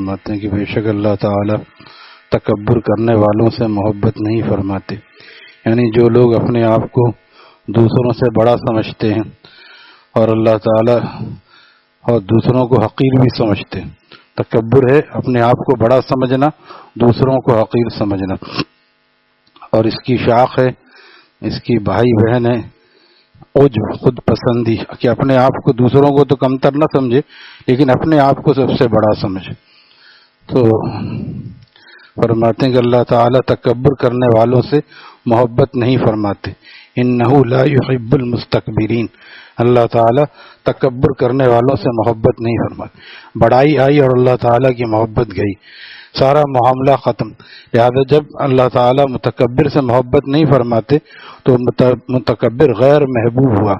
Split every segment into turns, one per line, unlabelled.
فرماتے ہیں کہ بے شک اللہ تعالی تکبر کرنے والوں سے محبت نہیں فرماتے، یعنی جو لوگ اپنے آپ کو دوسروں سے بڑا سمجھتے ہیں اور اللہ تعالی اور دوسروں کو حقیر بھی سمجھتے ہیں۔ تکبر ہے اپنے آپ کو بڑا سمجھنا، دوسروں کو حقیر سمجھنا، اور اس کی شاخ ہے، اس کی بھائی بہن ہے عجب، خود پسندی، کہ اپنے آپ کو دوسروں کو تو کمتر نہ سمجھے لیکن اپنے آپ کو سب سے بڑا سمجھے۔ تو فرماتے ہیں کہ اللہ تعالیٰ تکبر کرنے والوں سے محبت نہیں فرماتے، انہ لا یحب المستکبرین، اللہ تعالیٰ تکبر کرنے والوں سے محبت نہیں فرماتے۔ بڑائی آئی اور اللہ تعالیٰ کی محبت گئی، سارا معاملہ ختم۔ لہذا جب اللہ تعالیٰ متکبر سے محبت نہیں فرماتے تو متکبر غیر محبوب ہوا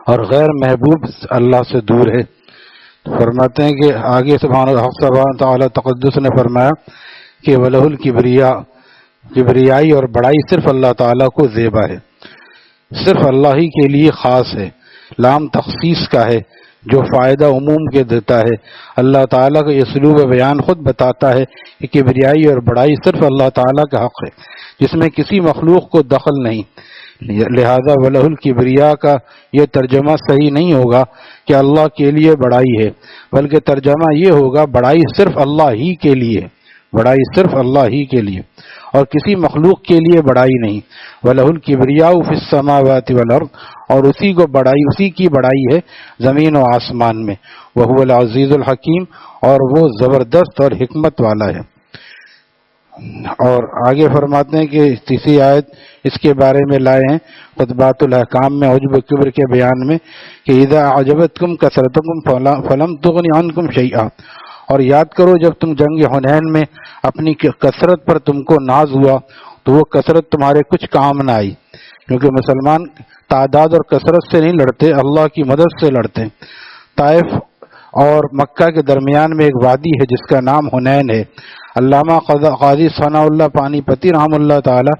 اور غیر محبوب اللہ سے دور ہے۔ فرماتے ہیں کہ آگے سبحانہ تعالیٰ تقدس نے فرمایا کہ وَلَهُ الْكِبْرِيَاءُ، کبریائی اور بڑائی صرف اللہ تعالیٰ کو زیبا ہے، صرف اللہ ہی کے لیے خاص ہے، لام تخصیص کا ہے جو فائدہ عموم کے دیتا ہے۔ اللہ تعالیٰ کا یہ اسلوب بیان خود بتاتا ہے کہ کبریائی اور بڑائی صرف اللہ تعالیٰ کا حق ہے جس میں کسی مخلوق کو دخل نہیں، لہذا وَلَهُ الْكِبْرِيَاءُ کا یہ ترجمہ صحیح نہیں ہوگا کہ اللہ کے لیے بڑائی ہے، بلکہ ترجمہ یہ ہوگا بڑائی صرف اللہ ہی کے لیے، بڑائی صرف اللہ ہی کے لیے اور کسی مخلوق کے لیے بڑائی نہیں۔ وَلَهُ الْكِبْرِيَاءُ فِي السَّمَاوَاتِ وَالْأَرْضِ، اور اسی کو بڑائی، اسی کی بڑائی ہے زمین و آسمان میں، وَهُوَ الْعَزِيزُ الْحَكِيمُ، اور وہ زبردست اور حکمت والا ہے۔ اور آگے فرماتے ہیں کہ تیسری آیت اس کے بارے میں لائے ہیں خطبات الاحکام میں عجب و کبر کے بیان میں کہ اذا عجبتکم کثرتکم فلم تغن عنکم شیئا، اور یاد کرو جب تم جنگ حنین میں اپنی کثرت پر تم کو ناز ہوا تو وہ کثرت تمہارے کچھ کام نہ آئی، کیونکہ مسلمان تعداد اور کثرت سے نہیں لڑتے، اللہ کی مدد سے لڑتے ہیں۔ طائف اور مکہ کے درمیان میں ایک وادی ہے جس کا نام حنین ہے۔ علامہ قاضی ثناء اللہ پانی پتی رحمہ اللہ تعالی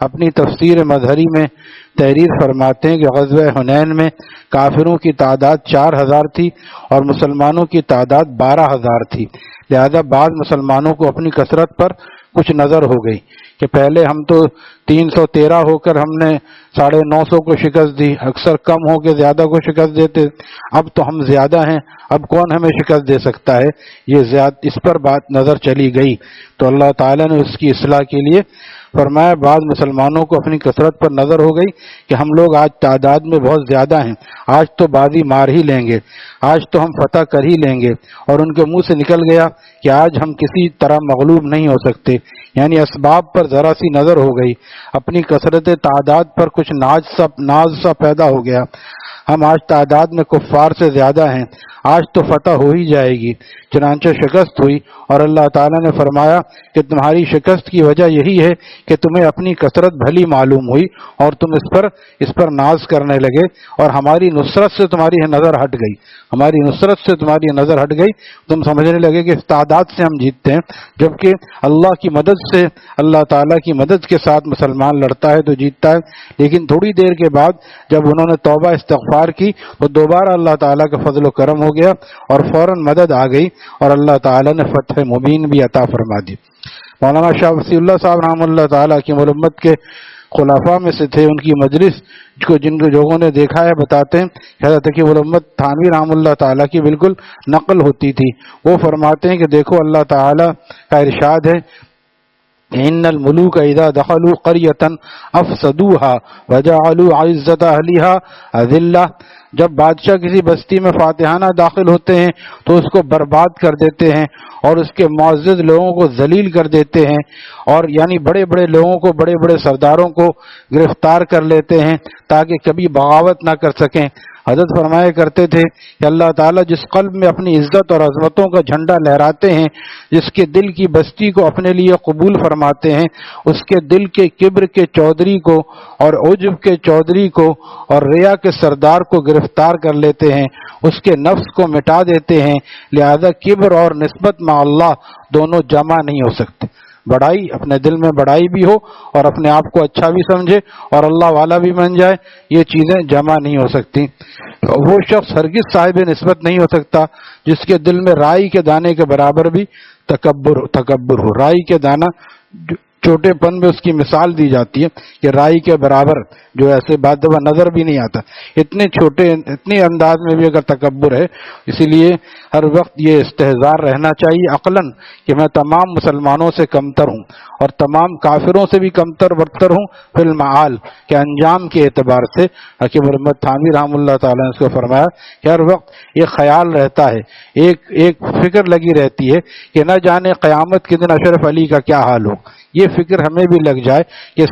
اپنی تفسیر مظہری میں تحریر فرماتے ہیں کہ غزوہ حنین میں کافروں کی تعداد 4000 تھی اور مسلمانوں کی تعداد 12000 تھی، لہذا بعض مسلمانوں کو اپنی کثرت پر کچھ نظر ہو گئی کہ پہلے ہم تو 313 ہو کر ہم نے 950 کو شکست دی، اکثر کم ہو کے زیادہ کو شکست دیتے، اب تو ہم زیادہ ہیں، اب کون ہمیں شکست دے سکتا ہے، یہ اس پر بات نظر چلی گئی تو اللہ تعالیٰ نے اس کی اصلاح کے لیے فرمایا بعض مسلمانوں کو اپنی کثرت پر نظر ہو گئی کہ ہم لوگ آج تعداد میں بہت زیادہ ہیں، آج تو بازی مار ہی لیں گے، آج تو ہم فتح کر ہی لیں گے، اور ان کے منہ سے نکل گیا کہ آج ہم کسی طرح مغلوب نہیں ہو سکتے، یعنی اسباب پر ذرا سی نظر ہو گئی، اپنی کثرت تعداد پر کچھ ناز سا پیدا ہو گیا، ہم آج تعداد میں کفار سے زیادہ ہیں، آج تو فتح ہو ہی جائے گی، چنانچہ شکست ہوئی، اور اللہ تعالیٰ نے فرمایا کہ تمہاری شکست کی وجہ یہی ہے کہ تمہیں اپنی کثرت بھلی معلوم ہوئی اور تم اس پر ناز کرنے لگے، اور ہماری نصرت سے تمہاری نظر ہٹ گئی، ہماری نصرت سے تمہاری نظر ہٹ گئی، تم سمجھنے لگے کہ اس تعداد سے ہم جیتتے ہیں، جبکہ اللہ کی مدد سے، اللہ تعالیٰ کی مدد کے ساتھ مسلمان لڑتا ہے تو جیتتا ہے۔ لیکن تھوڑی دیر کے بعد جب انہوں نے توبہ استغفار کی تو دوبارہ اللہ تعالیٰ کا فضل و کرم ہو گیا اور فوراً مدد آ گئی اور اللہ تعالیٰ نے فتح مبین بھی عطا فرما دی۔ مولانا شاہ وصی اللہ صاحب رحمہ اللہ تعالیٰ کی ملمت کے خلفاء میں سے تھے، ان کی مجلس کو جن لوگوں نے دیکھا ہے بتاتے ہیں حضرت کی ملمت تھانوی رحمہ اللہ تعالیٰ کی بالکل نقل ہوتی تھی، وہ فرماتے ہیں کہ دیکھو اللہ تعالیٰ کا ارشاد ہے ان الملوک اذا دخلوا قریۃ افسدوها وجعلوا عزت اہلها اذلہ، جب بادشاہ کسی بستی میں فاتحانہ داخل ہوتے ہیں تو اس کو برباد کر دیتے ہیں اور اس کے معزز لوگوں کو ذلیل کر دیتے ہیں، اور یعنی بڑے بڑے لوگوں کو، بڑے بڑے سرداروں کو گرفتار کر لیتے ہیں تاکہ کبھی بغاوت نہ کر سکیں۔ حضرت فرمایا کرتے تھے کہ اللہ تعالیٰ جس قلب میں اپنی عزت اور عظمتوں کا جھنڈا لہراتے ہیں، جس کے دل کی بستی کو اپنے لیے قبول فرماتے ہیں، اس کے دل کے کبر کے چودھری کو اور عجب کے چودھری کو اور ریا کے سردار کو گرفتار کر لیتے ہیں، اس کے نفس کو مٹا دیتے ہیں، لہذا کبر اور نسبت مع اللہ دونوں جمع نہیں ہو سکتے۔ بڑائی اپنے دل میں بڑائی بھی ہو اور اپنے آپ کو اچھا بھی سمجھے اور اللہ والا بھی بن جائے، یہ چیزیں جمع نہیں ہو سکتی۔ وہ شخص ہرگز صاحب نسبت نہیں ہو سکتا جس کے دل میں رائی کے دانے کے برابر بھی تکبر ہو۔ رائی کے دانہ چھوٹے پن میں اس کی مثال دی جاتی ہے کہ رائی کے برابر جو ایسے بعد دفعہ نظر بھی نہیں آتا، اتنے چھوٹے اتنے انداز میں بھی اگر تکبر ہے۔ اسی لیے ہر وقت یہ استحضار رہنا چاہیے عقلاً کہ میں تمام مسلمانوں سے کمتر ہوں اور تمام کافروں سے بھی کمتر برتر ہوں فی المعال کے انجام کے اعتبار سے۔ حکیم محمد تھانوی رحمہ اللہ تعالیٰ نے اس کو فرمایا کہ ہر وقت یہ خیال رہتا ہے، ایک فکر لگی رہتی ہے کہ نہ جانے قیامت کے دن اشرف علی کا کیا حال ہو۔ یہ فکر ہمیں بھی لگ جائے کہ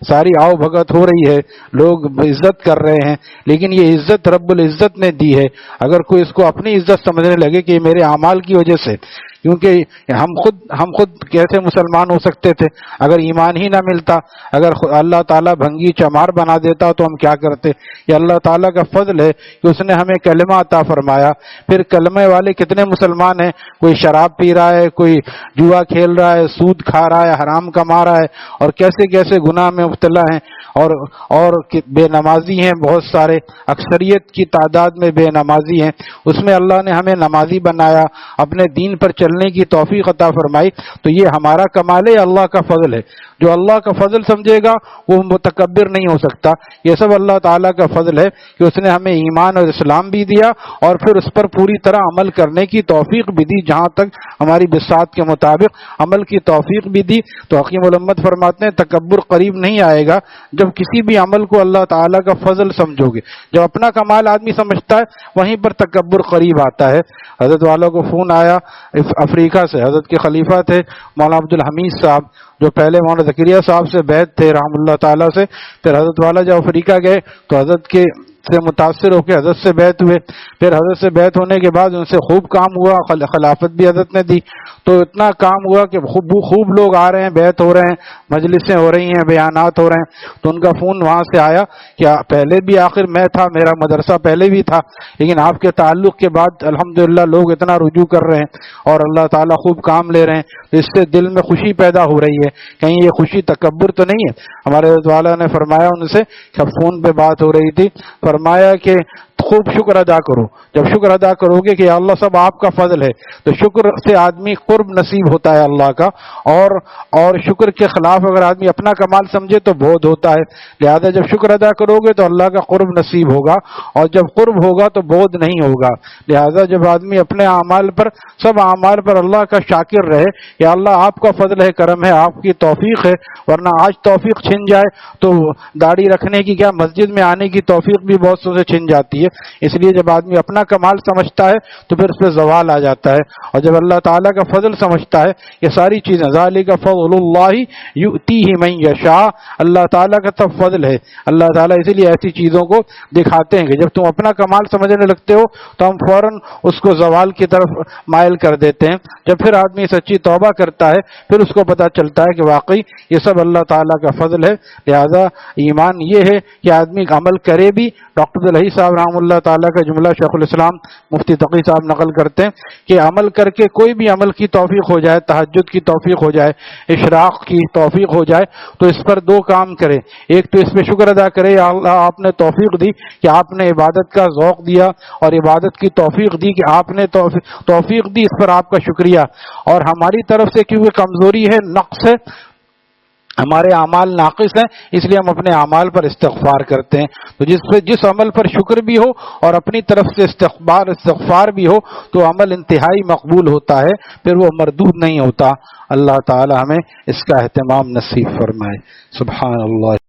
ساری آؤ بھگت ہو رہی ہے، لوگ عزت کر رہے ہیں، لیکن یہ عزت رب العزت نے دی ہے۔ اگر کوئی اس کو اپنی عزت سمجھنے لگے کہ یہ میرے اعمال کی وجہ سے، کیونکہ ہم خود کیسے مسلمان ہو سکتے تھے اگر ایمان ہی نہ ملتا؟ اگر اللہ تعالیٰ بھنگی چمار بنا دیتا تو ہم کیا کرتے؟ یہ اللہ تعالیٰ کا فضل ہے کہ اس نے ہمیں کلمہ عطا فرمایا۔ پھر کلمے والے کتنے مسلمان ہیں؟ کوئی شراب پی رہا ہے، کوئی جوا کھیل رہا ہے، سود کھا رہا ہے، حرام کما رہا ہے، اور کیسے کیسے گناہ میں مبتلا ہیں، اور بے نمازی ہیں بہت سارے، اکثریت کی تعداد میں بے نمازی ہیں۔ اس میں اللہ نے ہمیں نمازی بنایا، اپنے دین پر چلنے کی توفیق عطا فرمائی، تو یہ ہمارا کمال ہے، اللہ کا فضل ہے۔ جو اللہ کا فضل سمجھے گا وہ متکبر نہیں ہو سکتا۔ یہ سب اللہ تعالیٰ کا فضل ہے کہ اس نے ہمیں ایمان اور اسلام بھی دیا اور پھر اس پر پوری طرح عمل کرنے کی توفیق بھی دی، جہاں تک ہماری بساط کے مطابق عمل کی توفیق بھی دی۔ تو حکیم الامت فرماتے ہیں تکبر قریب نہیں آئے گا جب کسی بھی عمل کو اللہ تعالیٰ کا فضل سمجھو گے۔ جب اپنا کمال آدمی سمجھتا ہے وہیں پر تکبر قریب آتا ہے۔ حضرت والا کو فون آیا افریقہ سے، حضرت کے خلیفہ تھے مولانا عبد الحمید صاحب، جو پہلے مولانا زکریا صاحب سے بیعت تھے رحم اللہ تعالیٰ سے۔ پھر حضرت والا جب افریقہ گئے تو حضرت کے سے متاثر ہو کے حضرت سے بیعت ہوئے۔ پھر حضرت سے بیعت ہونے کے بعد ان سے خوب کام ہوا، خلافت بھی حضرت نے دی، تو اتنا کام ہوا کہ خوب لوگ آ رہے ہیں، بیعت ہو رہے ہیں، مجلسیں ہو رہی ہیں، بیانات ہو رہے ہیں۔ تو ان کا فون وہاں سے آیا کہ پہلے بھی آخر میں تھا، میرا مدرسہ پہلے بھی تھا، لیکن آپ کے تعلق کے بعد الحمدللہ لوگ اتنا رجوع کر رہے ہیں اور اللہ تعالیٰ خوب کام لے رہے ہیں، تو اس سے دل میں خوشی پیدا ہو رہی ہے۔ کہیں یہ خوشی تکبر تو نہیں ہے؟ ہمارے حضرت والا نے فرمایا ان سے کہ فون پہ بات ہو رہی تھی، فرمایا کہ خوب شکر ادا کرو۔ جب شکر ادا کرو گے کہ اللہ سب آپ کا فضل ہے، تو شکر سے آدمی قرب نصیب ہوتا ہے اللہ کا، اور شکر کے خلاف اگر آدمی اپنا کمال سمجھے تو بودھ ہوتا ہے۔ لہذا جب شکر ادا کرو گے تو اللہ کا قرب نصیب ہوگا، اور جب قرب ہوگا تو بودھ نہیں ہوگا۔ لہذا جب آدمی اپنے اعمال پر، سب اعمال پر اللہ کا شاکر رہے، یا اللہ آپ کا فضل ہے، کرم ہے، آپ کی توفیق ہے، ورنہ آج توفیق چھن جائے تو داڑھی رکھنے کی کیا، مسجد میں آنے کی توفیق بھی بہت سے چھن جاتی ہے۔ اس لیے جب آدمی اپنا کمال سمجھتا ہے تو پھر اس پہ زوال آ جاتا ہے، اور جب اللہ تعالیٰ کا فضل سمجھتا ہے، یہ ساری چیزیں ذالک فضل اللہ یؤتیہ من یشاء، اللہ تعالیٰ کا تب فضل ہے۔ اللہ تعالیٰ اسی لیے ایسی چیزوں کو دکھاتے ہیں کہ جب تم اپنا کمال سمجھنے لگتے ہو تو ہم فوراً اس کو زوال کی طرف مائل کر دیتے ہیں۔ جب پھر آدمی سچی توبہ کرتا ہے پھر اس کو پتہ چلتا ہے کہ واقعی یہ سب اللہ تعالیٰ کا فضل ہے۔ لہذا ایمان یہ ہے کہ آدمی عمل کرے بھی۔ ڈاکٹر عبدالحی صاحب رحمہ اللہ تعالیٰ کا جملہ شیخ الاسلام مفتی تقی صاحب نقل کرتے ہیں کہ عمل کر کے کوئی بھی عمل کی توفیق ہو جائے، تہجد کی توفیق ہو جائے، اشراق کی توفیق ہو جائے، تو اس پر دو کام کرے۔ ایک تو اس پہ شکر ادا کرے، یا اللہ آپ نے توفیق دی کہ آپ نے عبادت کا ذوق دیا اور عبادت کی توفیق دی کہ آپ نے توفیق دی، اس پر آپ کا شکریہ۔ اور ہماری طرف سے کیونکہ کمزوری ہے، نقص ہے، ہمارے اعمال ناقص ہیں، اس لیے ہم اپنے اعمال پر استغفار کرتے ہیں۔ تو جس عمل پر شکر بھی ہو اور اپنی طرف سے استغفار بھی ہو تو عمل انتہائی مقبول ہوتا ہے، پھر وہ مردود نہیں ہوتا۔ اللہ تعالی ہمیں اس کا اہتمام نصیب فرمائے۔ سبحان اللہ۔